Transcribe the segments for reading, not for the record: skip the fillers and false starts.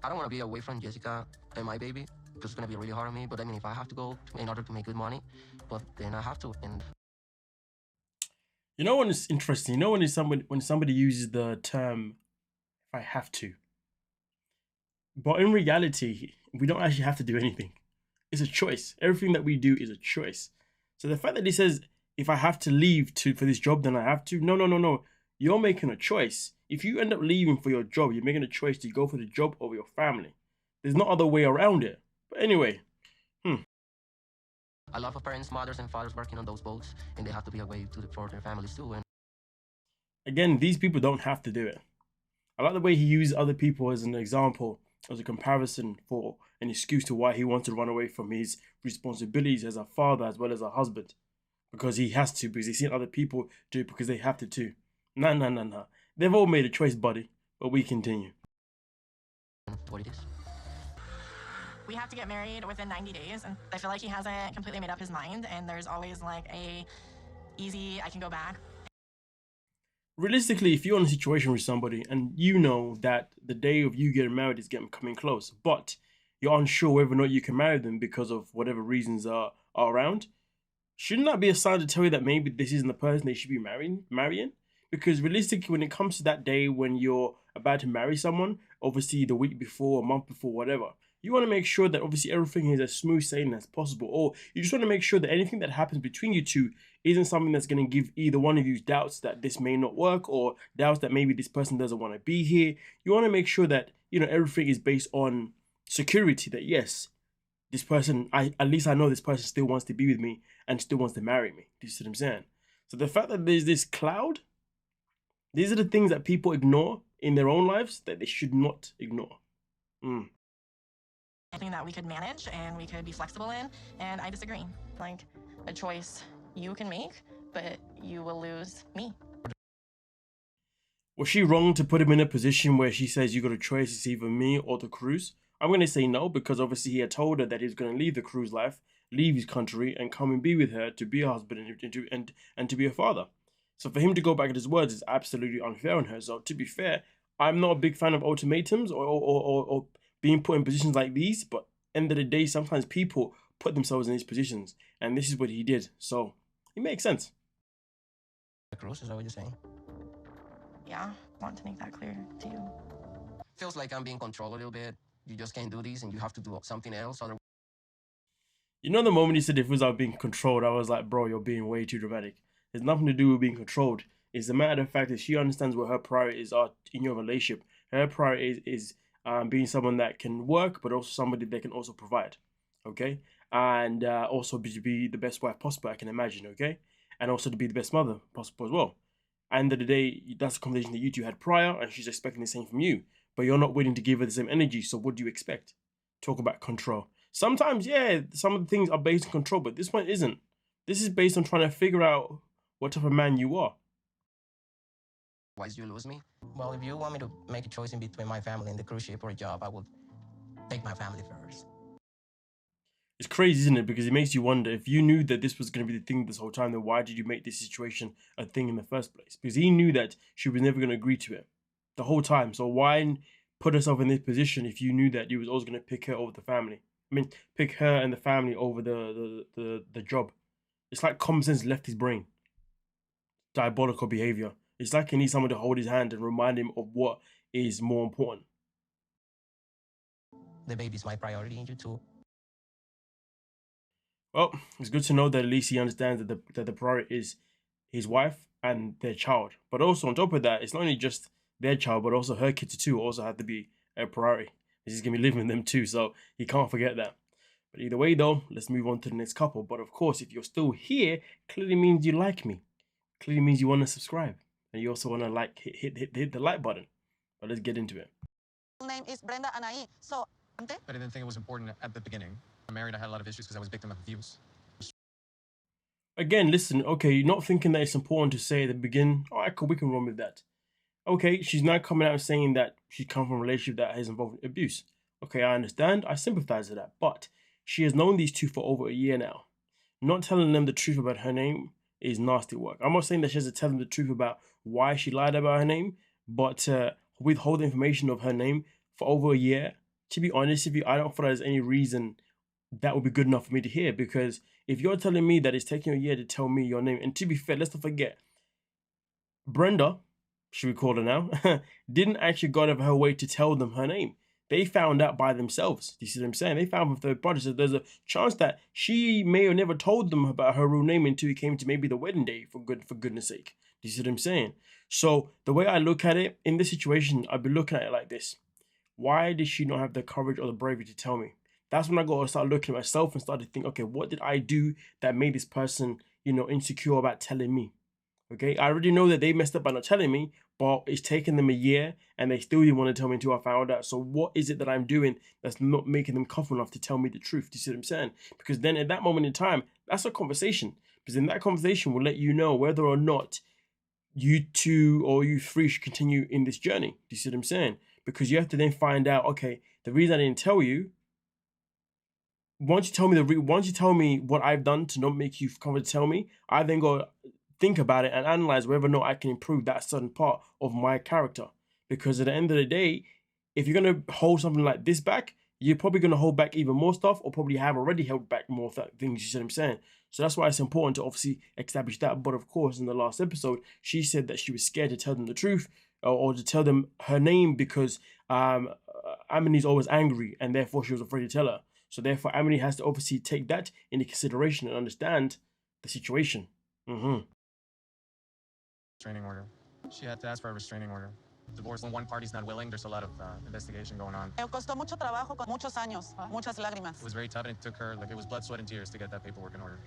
I don't want to be away from Jessica and my baby because it's going to be really hard on me. But I mean, if I have to go in order to make good money, but then I have to. And you know when it's interesting, you know when somebody uses the term "I have to," but in reality, we don't actually have to do anything. It's a choice. Everything that we do is a choice. So the fact that he says, "If I have to leave for this job, then I have to," no, no, no, no. You're making a choice. If you end up leaving for your job, you're making a choice to go for the job over your family. There's no other way around it. But anyway, a lot of parents, mothers, and fathers working on those boats, and they have to be away for their families too. And again, these people don't have to do it. I like the way he uses other people as an example, as a comparison for an excuse to why he wants to run away from his responsibilities as a father as well as a husband. Because he has to, because he's seen other people do it because they have to too. Nah, nah, nah, nah. They've all made a choice, buddy. But we continue. what it is. We have to get married within 90 days, and I feel like he hasn't completely made up his mind, and there's always like a easy, I can go back. Realistically, if you're in a situation with somebody and you know that the day of you getting married is coming close, but you're unsure whether or not you can marry them because of whatever reasons are around, shouldn't that be a sign to tell you that maybe this isn't the person they should be marrying? Because realistically, when it comes to that day when you're about to marry someone, obviously the week before, a month before, whatever, you want to make sure that obviously everything is as smooth sailing as possible, or you just want to make sure that anything that happens between you two isn't something that's going to give either one of you doubts that this may not work, or doubts that maybe this person doesn't want to be here. You want to make sure that everything is based on security, that yes, this person, at least I know this person still wants to be with me and still wants to marry me. Do you see what I'm saying? So the fact that there's this cloud, these are the things that people ignore in their own lives that they should not ignore. Something that we could manage and we could be flexible in, and I disagree. Like, a choice you can make, but you will lose me. Was she wrong to put him in a position where she says you got a choice, it's either me or the cruise? I'm going to say no, because obviously he had told her that he was going to leave the cruise life, leave his country, and come and be with her to be a husband and to be a father. So for him to go back at his words is absolutely unfair on her. So to be fair, I'm not a big fan of ultimatums or being put in positions like these, but end of the day, sometimes people put themselves in these positions, and this is what he did. So it makes sense. The cruise, is that what you're saying? Yeah, I want to make that clear to you. Feels like I'm being controlled a little bit. You just can't do this, and you have to do something else. Otherwise, The moment he said if it was out being controlled, I was like, bro, you're being way too dramatic. There's nothing to do with being controlled. It's a matter of fact that she understands what her priorities are in your relationship. Her priority is being someone that can work, but also somebody that can also provide. Okay? And also to be the best wife possible, I can imagine. Okay? And also to be the best mother possible as well. End of the day, that's a conversation that you two had prior, and she's expecting the same from you. But you're not willing to give her the same energy, so what do you expect? Talk about control. Sometimes, yeah, some of the things are based on control, but this one isn't. This is based on trying to figure out what type of man you are. you lose me. Well, if you want me to make a choice in between my family and the cruise ship or a job, I would take my family first. It's crazy, isn't it? Because it makes you wonder, if you knew that this was going to be the thing this whole time, then why did you make this situation a thing in the first place? Because he knew that she was never going to agree to it the whole time. So why put herself in this position if you knew that he was always going to pick her over the family? I mean, pick her and the family over the job. It's like common sense left his brain. Diabolical behavior. It's like he needs someone to hold his hand and remind him of what is more important. The baby's my priority, and you too. Well, it's good to know that at least he understands that the priority is his wife and their child. But also on top of that, it's not only just their child, but also her kids too also have to be a priority. He's going to be living with them too, so he can't forget that. But either way though, let's move on to the next couple. But of course, if you're still here, clearly means you like me. Clearly means you want to subscribe. And you also want to hit the like button. But let's get into it. Name is Brenda Anai. So, But I didn't think it was important at the beginning. I'm married, I had a lot of issues because I was a victim of abuse. Again, listen, okay, you're not thinking that it's important to say at the beginning, all right, cool, we can run with that. Okay, she's now coming out and saying that she come from a relationship that has involved abuse. Okay, I understand, I sympathize with that, but she has known these two for over a year now. Not telling them the truth about her name is nasty work. I'm not saying that she has to tell them the truth about why she lied about her name, but withhold information of her name for over a year, to be honest with you, I don't feel there's any reason that would be good enough for me to hear. Because if you're telling me that it's taking a year to tell me your name, and to be fair, let's not forget, Brenda, should we call her now, didn't actually go out of her way to tell them her name. They found out by themselves. Do you see what I'm saying? They found from third parties. So there's a chance that she may have never told them about her real name until it came to maybe the wedding day, for goodness sake. Do you see what I'm saying? So the way I look at it, in this situation, I'd be looking at it like this. Why did she not have the courage or the bravery to tell me? That's when I got to start looking at myself and start to think, okay, what did I do that made this person, insecure about telling me? Okay, I already know that they messed up by not telling me, but it's taken them a year and they still didn't want to tell me until I found out. So what is it that I'm doing that's not making them comfortable enough to tell me the truth? Do you see what I'm saying? Because then at that moment in time, that's a conversation. Because in that conversation will let you know whether or not you two or you three should continue in this journey. Do you see what I'm saying? Because you have to then find out, okay, the reason I didn't tell you, once you tell me what I've done to not make you comfortable to tell me, I then go think about it and analyze whether or not I can improve that certain part of my character. Because at the end of the day, if you're going to hold something like this back, you're probably going to hold back even more stuff, or probably have already held back more of that things, you see what I'm saying? So that's why it's important to obviously establish that. But of course, in the last episode, she said that she was scared to tell them the truth, or to tell them her name, because Amini's always angry and therefore she was afraid to tell her. So therefore, Amini has to obviously take that into consideration and understand the situation. Restraining order. She had to ask for a restraining order. Divorce, when one party's not willing, there's a lot of investigation going on. Me costó mucho trabajo, con muchos años, muchas lágrimas. It was very tough, and it took her, it was blood, sweat, and tears to get that paperwork in order.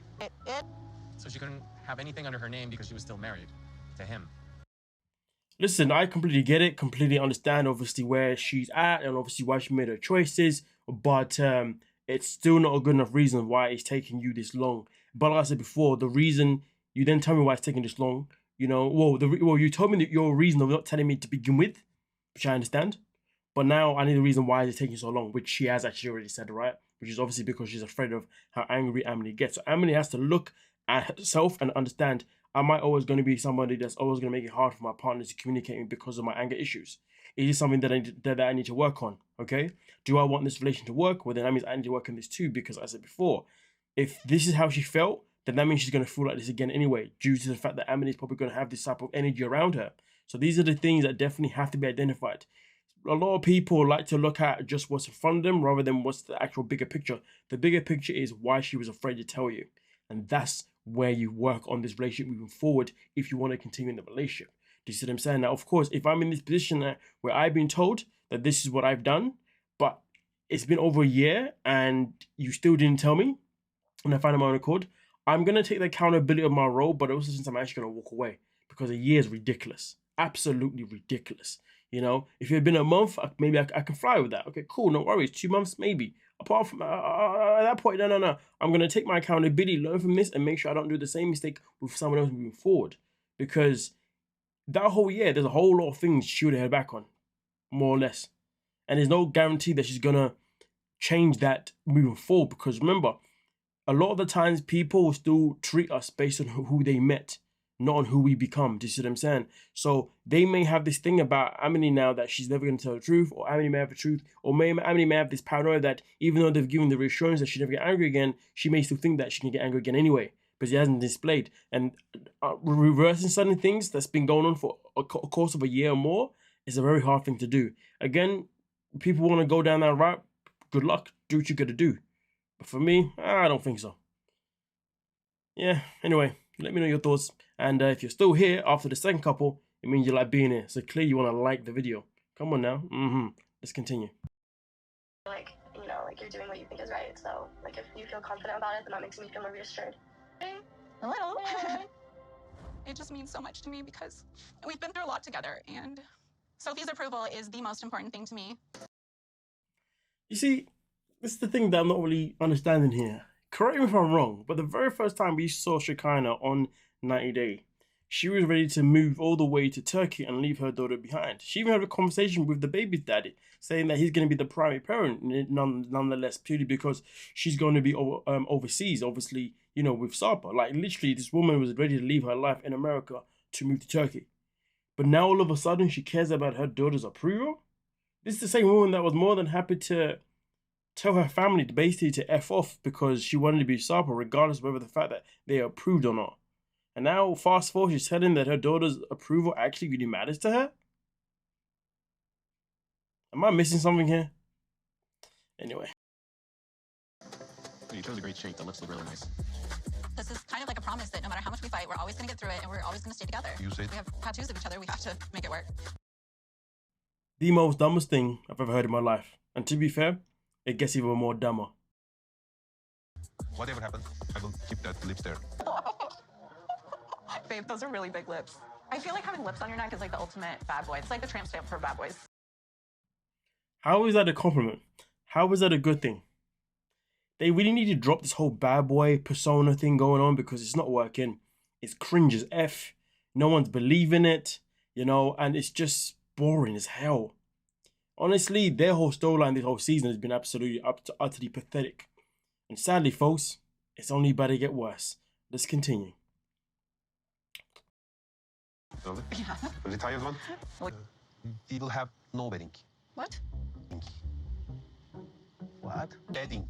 So she couldn't have anything under her name because she was still married to him. Listen, I completely get it, completely understand obviously where she's at and obviously why she made her choices, but it's still not a good enough reason why it's taking you this long. But like I said before, the reason, you then tell me why it's taking this long, you told me that your reason of not telling me to begin with, which I understand, but now I need the reason why it's taking so long, which she has actually already said, right? Which is obviously because she's afraid of how angry Amini gets. So Amini has to look at herself and understand, am I always going to be somebody that's always going to make it hard for my partners to communicate with me because of my anger issues? Is this something that I need to work on, okay? Do I want this relation to work? Well, then that means I need to work on this too, because as I said before, if this is how she felt, then that means she's going to feel like this again anyway, due to the fact that Amini is probably going to have this type of energy around her. So these are the things that definitely have to be identified. A lot of people like to look at just what's in front of them rather than what's the actual bigger picture. The bigger picture is why she was afraid to tell you. And that's where you work on this relationship moving forward if you want to continue in the relationship. Do you see what I'm saying? Now, of course, if I'm in this position where I've been told that this is what I've done, but it's been over a year and you still didn't tell me, and I find my own accord, I'm going to take the accountability of my role, but also since I'm actually going to walk away, because a year is ridiculous. Absolutely ridiculous. If it had been a month, maybe I can fly with that. Okay, cool, no worries. 2 months, maybe. Apart from at that point, no. I'm going to take my accountability, learn from this, and make sure I don't do the same mistake with someone else moving forward. Because that whole year, there's a whole lot of things she would have held back on, more or less. And there's no guarantee that she's going to change that moving forward. Because remember, a lot of the times people will still treat us based on who they met, not on who we become. Do you see what I'm saying? So they may have this thing about Amini now that she's never going to tell the truth, or Amini may have the truth, or Amini may have this paranoia that even though they've given the reassurance that she'll never get angry again, she may still think that she can get angry again anyway, because he hasn't displayed. And reversing certain things that's been going on for a course of a year or more is a very hard thing to do. Again, people want to go down that route. Good luck. Do what you got to do. But for me, I don't think so. Yeah, anyway, let me know your thoughts. And if you're still here after the second couple, it means you like being here. So clearly you want to like the video. Come on now. Let's continue. You're doing what you think is right. So, if you feel confident about it, then that makes me feel more reassured. A little. It just means so much to me because we've been through a lot together, and Sophie's approval is the most important thing to me. You see, this is the thing that I'm not really understanding here. Correct me if I'm wrong, but the very first time we saw Shekinah on 90 Day, she was ready to move all the way to Turkey and leave her daughter behind. She even had a conversation with the baby's daddy, saying that he's going to be the primary parent, nonetheless, purely because she's going to be overseas, obviously, with Sapa. Literally, this woman was ready to leave her life in America to move to Turkey. but now all of a sudden she cares about her daughter's approval? This is the same woman that was more than happy to tell her family to basically to F off because she wanted to be Sapa, regardless of whether the fact that they approved or not. And now, fast forward, she's telling that her daughter's approval actually really matters to her? Am I missing something here? Anyway. You chose a great shape. The lips look really nice. This is kind of like a promise that no matter how much we fight, we're always going to get through it and we're always going to stay together. You say? We have tattoos of each other. We have to make it work. The most dumbest thing I've ever heard in my life. And to be fair, it gets even more dumber. Whatever happens, I will keep that lips there. Babe, those are really big lips. I feel like having lips on your neck is like the ultimate bad boy. It's like the tramp stamp for bad boys. How is that a compliment? How is that a good thing? They really need to drop this whole bad boy persona thing going on because it's not working. It's cringe as F. No one's believing it, you know, and it's just boring as hell. Honestly, their whole storyline this whole season has been absolutely utterly pathetic. And sadly, folks, it's only about to get worse. Let's continue. Yeah. The retired one? We will have no wedding. What? What? Wedding.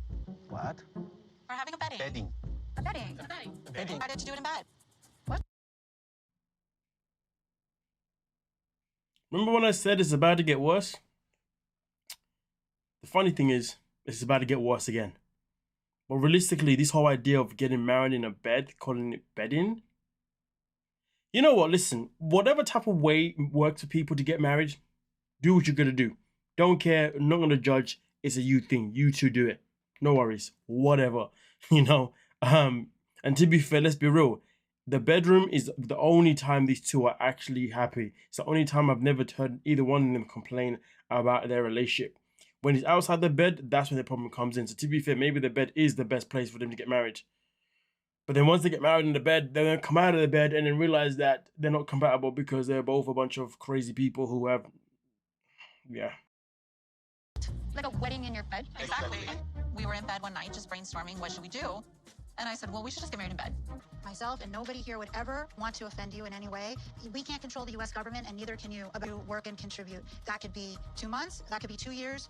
What? We're having a wedding. Wedding. A wedding. Wedding. Why did you do it in bed? What? Remember when I said it's about to get worse? The funny thing is, it's about to get worse again. But realistically, this whole idea of getting married in a bed, calling it bedding. You know what, listen, whatever type of way works for people to get married, do what you're gonna do. Don't care, not gonna judge, it's a you thing, you two do it. No worries, whatever, you know. And to be fair, let's be real, the bedroom is the only time these two are actually happy. It's the only time I've never heard either one of them complain about their relationship. When it's outside the bed, that's when the problem comes in. So to be fair, maybe the bed is the best place for them to get married. But then once they get married in the bed, they're going to come out of the bed and then realize that they're not compatible because they're both a bunch of crazy people who have, yeah. Like a wedding in your bed? Exactly. We were in bed one night just brainstorming, what should we do? And I said, well, we should just get married in bed. Myself and nobody here would ever want to offend you in any way. We can't control the U.S. government, and neither can you about work and contribute. That could be 2 months, that could be 2 years.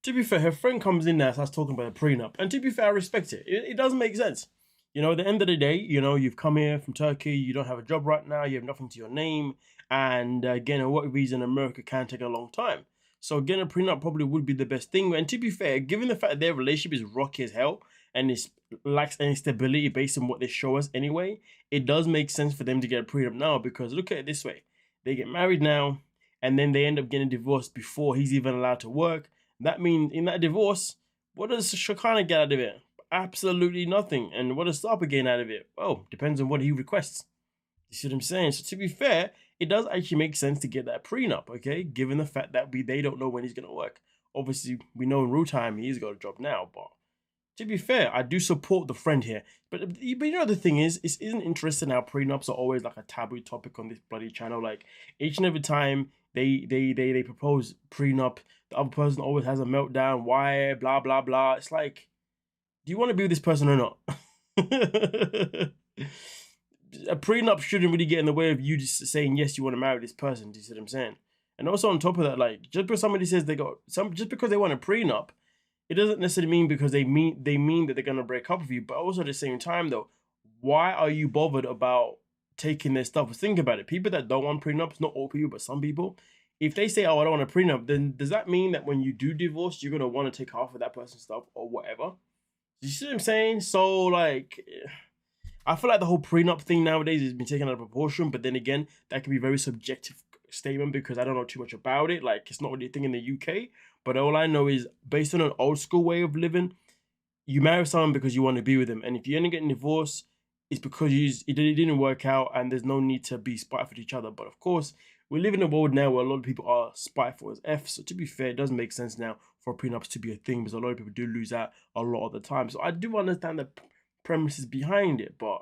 To be fair, her friend comes in there and starts talking about a prenup. And to be fair, I respect it. It doesn't make sense. You know, at the end of the day, you know, you've come here from Turkey, you don't have a job right now, you have nothing to your name. And again, a work visa in America can take a long time. So getting a prenup probably would be the best thing. And to be fair, given the fact that their relationship is rocky as hell and it lacks any stability based on what they show us anyway, it does make sense for them to get a prenup now because look at it this way. They get married now and then they end up getting divorced before he's even allowed to work. That means in that divorce, what does Shakana get out of it? Absolutely nothing. And what does Sapa gain out of it? Well, depends on what he requests. You see what I'm saying? So to be fair, it does actually make sense to get that prenup, okay? Given the fact that they don't know when he's going to work. Obviously, we know in real time he's got a job now, but to be fair, I do support the friend here. But you know the thing is, it isn't interesting how prenups are always like a taboo topic on this bloody channel. Like each and every time they propose prenup, the other person always has a meltdown. Why? Blah, blah, blah. It's like, do you want to be with this person or not? A prenup shouldn't really get in the way of you just saying, yes, you want to marry this person. Do you see what I'm saying? And also on top of that, like, just because somebody says just because they want a prenup, it doesn't necessarily mean because they mean that they're going to break up with you. But also at the same time, though, why are you bothered about taking their stuff? Think about it. People that don't want prenups, not all people, but some people, if they say, oh, I don't want a prenup, then does that mean that when you do divorce, you're going to want to take half of that person's stuff or whatever? You see what I'm saying? So, like, I feel like the whole prenup thing nowadays has been taken out of proportion. But then again, that can be a very subjective statement because I don't know too much about it. Like, it's not really a thing in the UK. But all I know is, based on an old school way of living, you marry someone because you want to be with them. And if you end up getting divorced, it's because it didn't work out and there's no need to be spiteful to each other. But of course, we live in a world now where a lot of people are spiteful as F. So to be fair, it doesn't make sense now for prenups to be a thing because a lot of people do lose out a lot of the time. So I do understand the premises behind it, but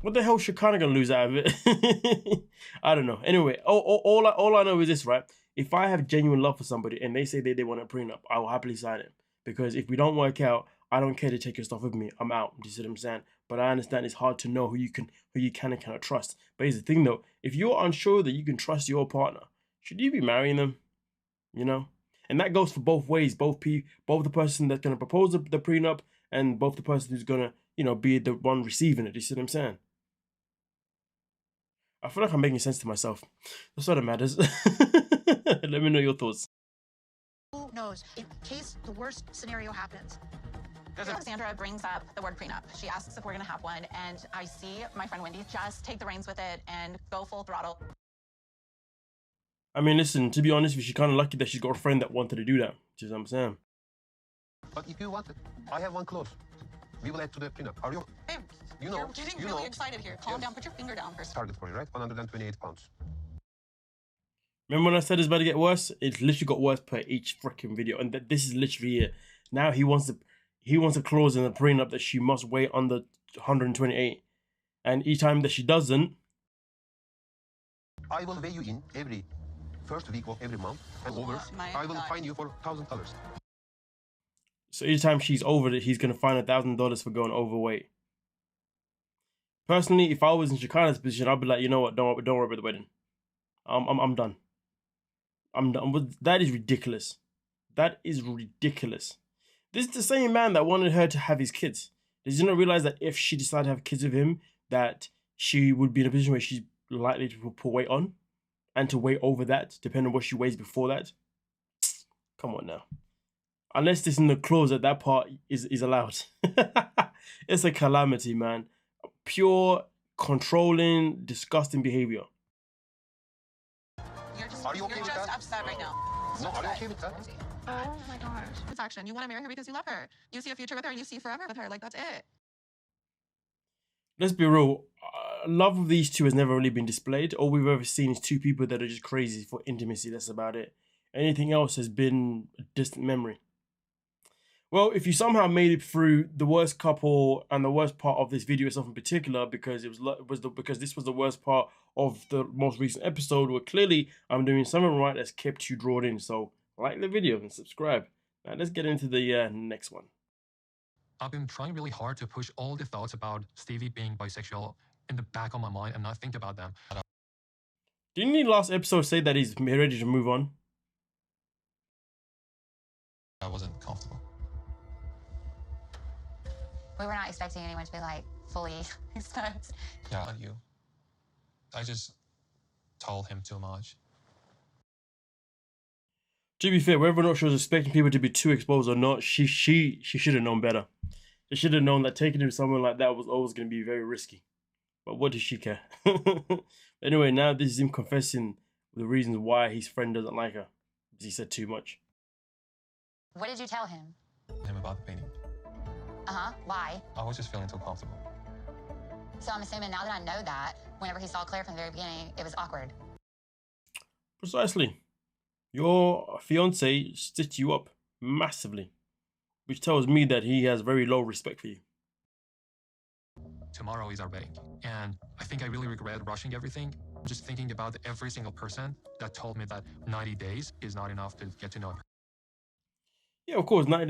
what the hell is Shakana gonna lose out of it? I don't know. Anyway, all I know is this, right? If I have genuine love for somebody and they say they want a prenup, I will happily sign it. Because if we don't work out, I don't care to take your stuff with me. I'm out. Do you see what I'm saying? But I understand it's hard to know who you can and cannot trust. But here's the thing though, if you're unsure that you can trust your partner, should you be marrying them? You know? And that goes for both ways, both the person that's gonna propose the prenup and both the person who's gonna, you know, be the one receiving it. Do you see what I'm saying? I feel like I'm making sense to myself. That's all that matters. Let me know your thoughts. Who knows? In case the worst scenario happens. Alexandra brings up the word prenup. She asks if we're gonna have one, and I see my friend Wendy just take the reins with it and go full throttle. I mean, listen, to be honest, she's kind of lucky that she's got a friend that wanted to do that. Do you know what I'm saying? But if you want it, I have one clause. We will add to the prenup. Are you? Babe, You know, you're getting you really know. excited here. Calm Yes. down. Put your finger down first. Target for you, right? 128 pounds. Remember when I said it's about to get worse? It's literally got worse per each freaking video, and this is literally it. Now he wants a clause in the prenup that she must weigh under 128, and each time that she doesn't, I will weigh you in every first week of every month, and over, my I will God. fine you for $1,000. so each time she's over it, he's gonna fine $1,000 for going overweight. Personally, if I was in Shakana's position, I'd be like, you know what? Don't worry about the wedding. I'm done. I'm done. But that is ridiculous. That is ridiculous. This is the same man that wanted her to have his kids. Does he not realize that if she decided to have kids with him, that she would be in a position where she's likely to put weight on and to weigh over that, depending on what she weighs before that? Come on now. Unless this in the clause that part is allowed. It's a calamity, man. Pure, controlling, disgusting behavior. Are you okay with that? upset right now. No, are you okay with that? Oh my gosh. It's action. You want to marry her because you love her. You see a future with her and you see forever with her. Like, that's it. Let's be real. Love of these two has never really been displayed. All we've ever seen is two people that are just crazy for intimacy. That's about it. Anything else has been a distant memory. Well, if you somehow made it through the worst couple and the worst part of this video itself in particular, because because this was the worst part of the most recent episode, well, clearly I'm doing something right that's kept you drawn in. So like the video and subscribe. Now let's get into the next one. I've been trying really hard to push all the thoughts about Stevie being bisexual in the back of my mind and not think about them. Didn't he last episode say that he's ready to move on? I wasn't comfortable. We were not expecting anyone to be like fully exposed. Yeah, not you. I just told him too much. To be fair, whether or not she was expecting people to be too exposed or not, she should have known better. She should have known that taking him somewhere like that was always going to be very risky. But what does she care? Anyway, now this is him confessing the reasons why his friend doesn't like her. Because he said too much. What did you tell him? Him about the painting. Why? I was just feeling too comfortable. So I'm assuming now that I know that, whenever he saw Claire from the very beginning, it was awkward. Precisely. Your fiance stitched you up massively, which tells me that he has very low respect for you. Tomorrow is our wedding, and I think I really regret rushing everything. Just thinking about every single person that told me that 90 days is not enough to get to know her. Yeah, of course, 90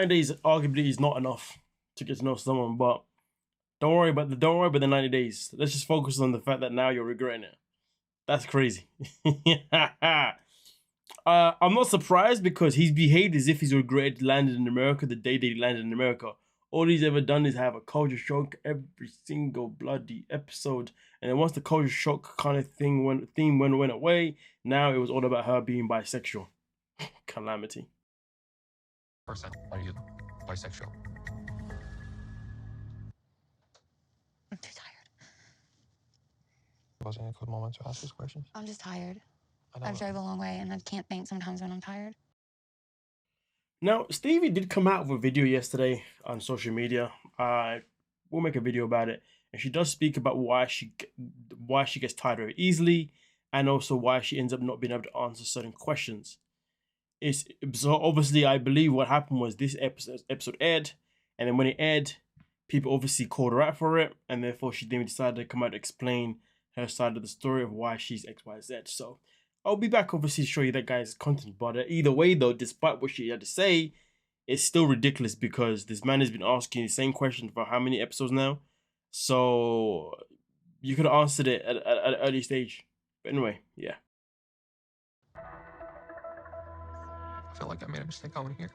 days arguably is not enough to get to know someone, but don't worry about the 90 days. Let's just focus on the fact that now you're regretting it. That's crazy. I'm not surprised because he's behaved as if he's regretted landing in America the day that he landed in America. All he's ever done is have a culture shock every single bloody episode. And then once the culture shock kind of theme went away, now it was all about her being bisexual. Calamity. Person, are you bisexual? I'm too tired. Wasn't a good moment to ask this question? I'm just tired. I I've drove a long way and I can't think sometimes when I'm tired. Now, Stevie did come out with a video yesterday on social media. We'll make a video about it. And she does speak about why she gets tired very easily and also why she ends up not being able to answer certain questions. So obviously, I believe what happened was this episode aired, and then when it aired, people obviously called her out for it, and therefore she then decided to come out to explain her side of the story of why she's XYZ. So I'll be back obviously to show you that guy's content, but either way though, despite what she had to say, it's still ridiculous because this man has been asking the same question for how many episodes now? So you could have answered it at an early stage. But anyway, yeah. I feel like I made a mistake coming here.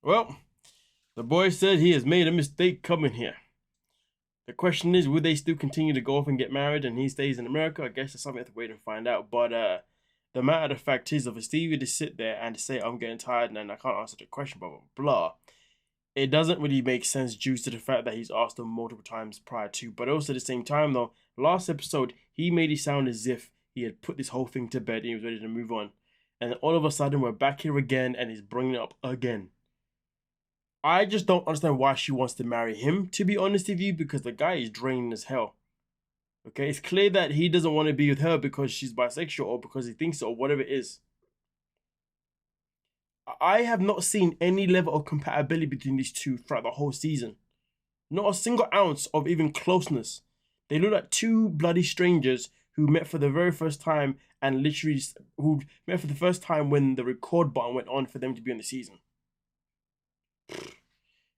Well, the boy said he has made a mistake coming here. The question is, will they still continue to go off and get married and he stays in America? I guess that's something we have to wait and find out. But the matter of the fact is, if Stevie to sit there and say, I'm getting tired and I can't answer the question, blah, blah, blah, it doesn't really make sense due to the fact that he's asked them multiple times prior to. But also at the same time, though, last episode, he made it sound as if he had put this whole thing to bed and he was ready to move on. And all of a sudden, we're back here again and he's bringing it up again. I just don't understand why she wants to marry him, to be honest with you, because the guy is draining as hell. Okay, it's clear that he doesn't want to be with her because she's bisexual or because he thinks so or whatever it is. I have not seen any level of compatibility between these two throughout the whole season. Not a single ounce of even closeness. They look like two bloody strangers who met for the very first time and literally who met for the first time when the record button went on for them to be on the season.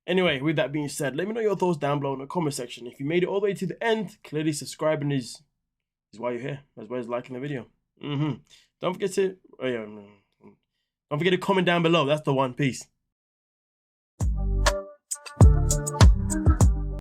Anyway, with that being said, let me know your thoughts down below in the comment section. If you made it all the way to the end, clearly subscribing is why you're here, as well as liking the video. Don't forget to comment down below. That's the one. Peace.